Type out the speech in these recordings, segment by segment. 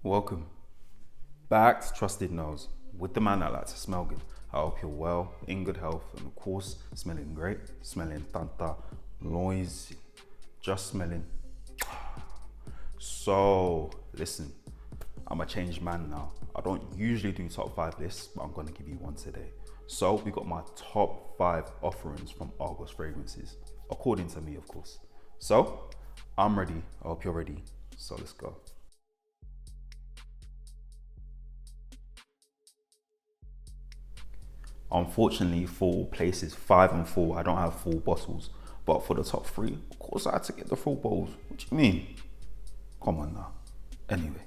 Welcome back to Trusted Nose with the man that likes to smell good. I hope you're well, in good health, and of course, smelling great, smelling tanta, noisy, just smelling. So, listen, I'm a changed man now. I don't usually do top 5 lists, but I'm gonna give you one today. So, we got my top 5 offerings from Argos Fragrances, according to me, of course. So, I'm ready. I hope you're ready. So, let's go. Unfortunately, for places 5 and 4, I don't have full bottles. But for the top 3, of course, I had to get the full bottles. What do you mean? Come on now. Anyway,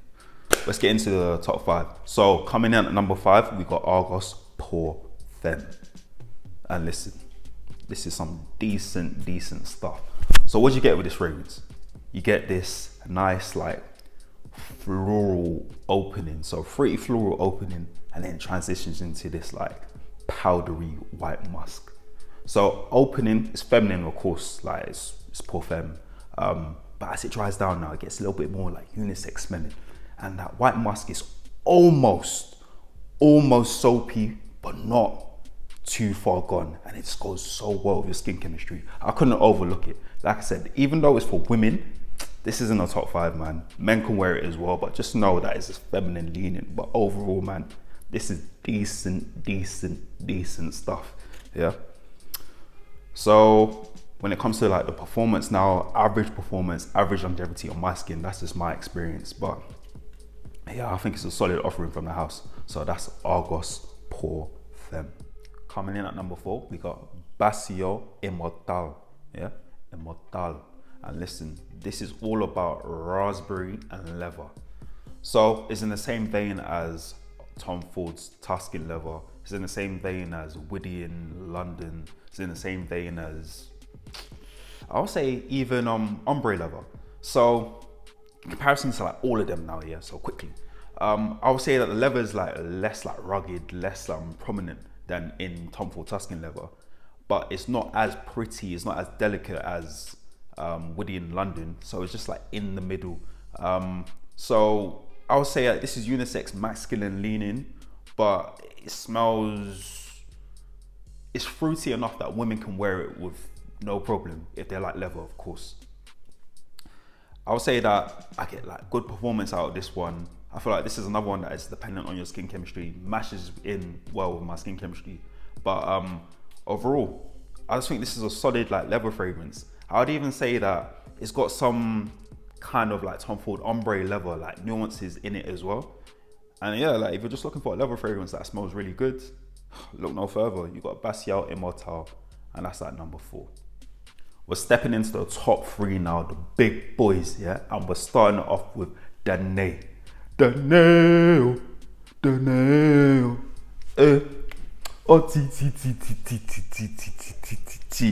let's get into the top 5. So, coming in at number 5, we got Argos Pour Femme. And listen, this is some decent stuff. So, what do you get with this fragrance? You get this nice, like, floral opening. So, fruity floral opening, and then transitions into this, like, powdery white musk. So opening is feminine, of course, like it's pour femme. But as it dries down now, it gets a little bit more like unisex smelling. And that white musk is almost soapy, but not too far gone. And it just goes so well with your skin chemistry. I couldn't overlook it. Like I said, even though it's for women, this isn't a top 5, man. Men can wear it as well, but just know that it's just feminine leaning. But overall, man, this is decent stuff, yeah? So when it comes to like the performance now, average performance, average longevity on my skin, that's just my experience. But yeah, I think it's a solid offering from the house. So that's Argos Pour Femme. Coming in at number 4, we got Bacio Immortale, yeah? Immortale. And listen, this is all about raspberry and leather. So it's in the same vein as Tom Ford's Tuscan leather. It's in the same vein as Woody in London. It's in the same vein as, I'll say, even ombre leather. So in comparison to like all of them now, yeah. So quickly, I would say that the leather is like less like rugged, less prominent than in Tom Ford Tuscan leather, but it's not as pretty. It's not as delicate as Woody in London. So it's just like in the middle. So I would say this is unisex, masculine leaning, but it smells, it's fruity enough that women can wear it with no problem if they like leather, of course. I would say that I get like good performance out of this one. I feel like this is another one that is dependent on your skin chemistry, matches in well with my skin chemistry. But overall, I just think this is a solid like leather fragrance. I would even say that it's got some kind of like Tom Ford ombre leather like nuances in it as well. And yeah, like if you're just looking for a leather fragrance that smells really good, look no further. You got Bacio Immortale, and that's at number 4. We're stepping into the top 3 now, the big boys, yeah, and we're starting it off with Danaë. Danaë,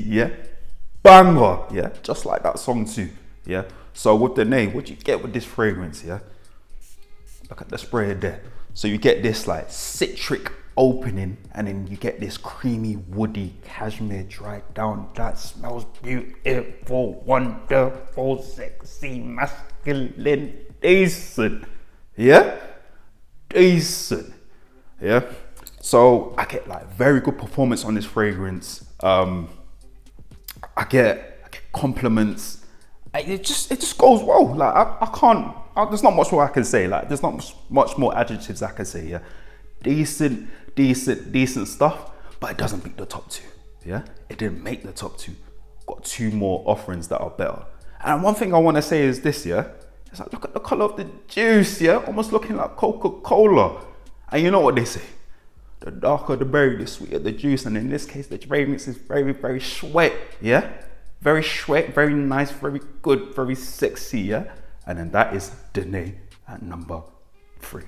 yeah, banger, yeah, just like that song too, yeah. So with Danaë, what you get with this fragrance, yeah? Look at the spray there. So you get this like citric opening, and then you get this creamy, woody cashmere dried down. That smells beautiful, wonderful, sexy, masculine, decent. Yeah? Decent. Yeah? So I get like very good performance on this fragrance. I get compliments. It just goes well. Like I can't. There's not much more I can say. Like there's not much more adjectives I can say. Yeah, decent stuff. But it doesn't beat the top 2. Yeah, it didn't make the top 2. Got 2 more offerings that are better. And one thing I want to say is this. Yeah, it's like look at the color of the juice. Yeah, almost looking like Coca-Cola. And you know what they say? The darker the berry, the sweeter the juice. And in this case, the fragrance is very sweet. Yeah. Very sweet, very nice, very good, very sexy, yeah? And then that is Danaë at number 3.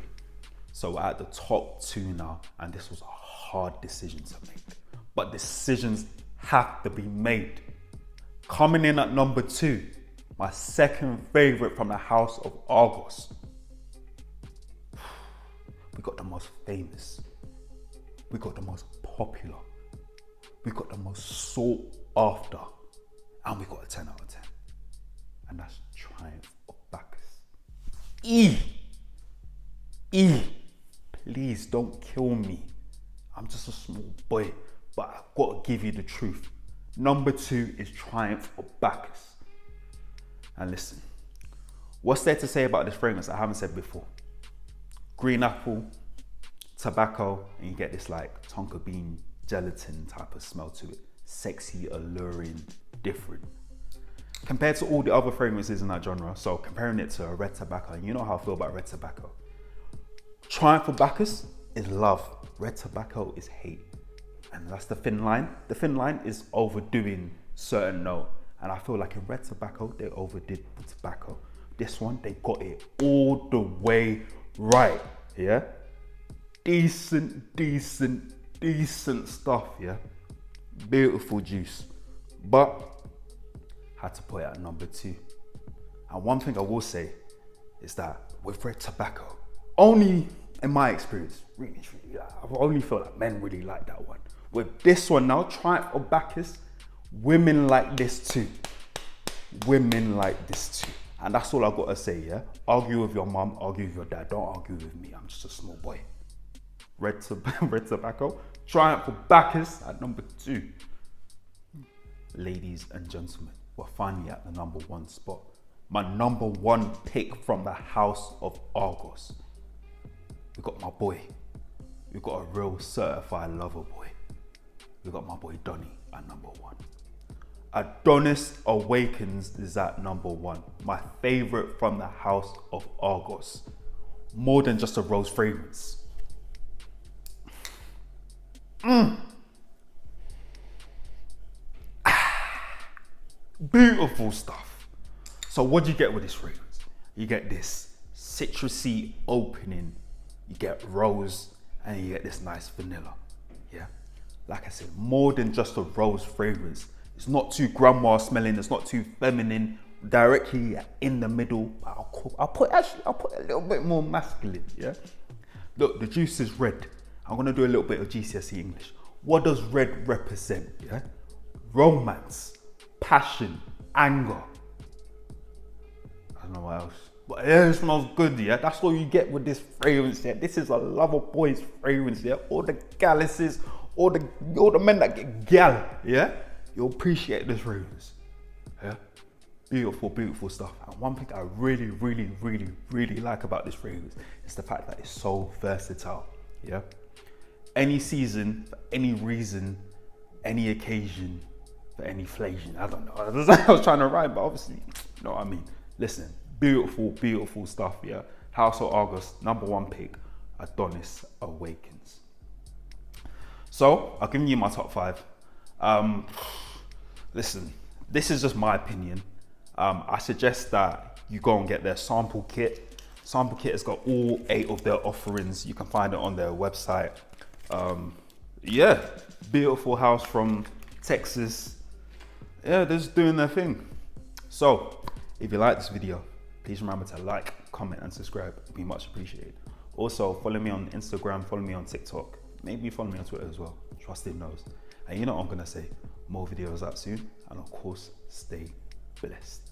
So we're at the top 2 now, and this was a hard decision to make. But decisions have to be made. Coming in at number 2, my second favorite from the house of Argos. We got the most famous. We got the most popular. We got the most sought after. And we got a 10 out of 10. And that's Triumph of Bacchus. please don't kill me. I'm just a small boy, but I've got to give you the truth. Number 2 is Triumph of Bacchus. And listen, what's there to say about this fragrance I haven't said before? Green apple, tobacco, and you get this like tonka bean gelatin type of smell to it. Sexy, alluring, different. Compared to all the other fragrances in that genre, so comparing it to a red tobacco, and you know how I feel about red tobacco. Triumph of Bacchus is love, red tobacco is hate. And that's the thin line. The thin line is overdoing certain note. And I feel like in red tobacco, they overdid the tobacco. This one, they got it all the way right, yeah? Decent stuff, yeah? Beautiful juice. But, had to put it at number 2. And one thing I will say is that with red tobacco, only in my experience, really, I've only felt like men really like that one. With this one now, Triumph of Bacchus, women like this too. Women like this too. And that's all I've got to say, yeah? Argue with your mum, argue with your dad. Don't argue with me, I'm just a small boy. Red tobacco, Triumph of Bacchus at number 2. Ladies and gentlemen, we're finally at the number 1 spot. My number 1 pick from the house of Argos. We got my boy. We got a real certified lover boy. We got my boy Danaë at number 1. Adonis Awakens is at number 1. My favorite from the house of Argos. More than just a rose fragrance. Beautiful stuff. So what do you get with this fragrance? You get this citrusy opening, you get rose, and you get this nice vanilla, yeah? Like I said, more than just a rose fragrance. It's not too grandma smelling, it's not too feminine, directly in the middle. I'll put a little bit more masculine, yeah? Look, the juice is red. I'm gonna do a little bit of GCSE English. What does red represent, yeah? Romance, passion, anger. I don't know what else. But yeah, it smells good, yeah? That's all you get with this fragrance, yeah? This is a lover boy's fragrance, yeah? All the galluses, all the men that get gal, yeah? You'll appreciate this fragrance, yeah? Beautiful stuff. And one thing I really like about this fragrance is the fact that it's so versatile, yeah? Any season, for any reason, any occasion, for any flation. I don't know. I was trying to rhyme, but obviously, you know what I mean. Listen, beautiful stuff, yeah? House of Argos, number 1 pick, Adonis Awakens. So, I've given you my top 5. Listen, this is just my opinion. I suggest that you go and get their sample kit. Sample kit has got all 8 of their offerings. You can find it on their website. Yeah, beautiful house from Texas. Yeah, they're just doing their thing. So, if you like this video, please remember to like, comment, and subscribe. It'd be much appreciated. Also, follow me on Instagram, follow me on TikTok. Maybe follow me on Twitter as well. trustednose. And you know what I'm gonna say. More videos out soon. And of course, stay blessed.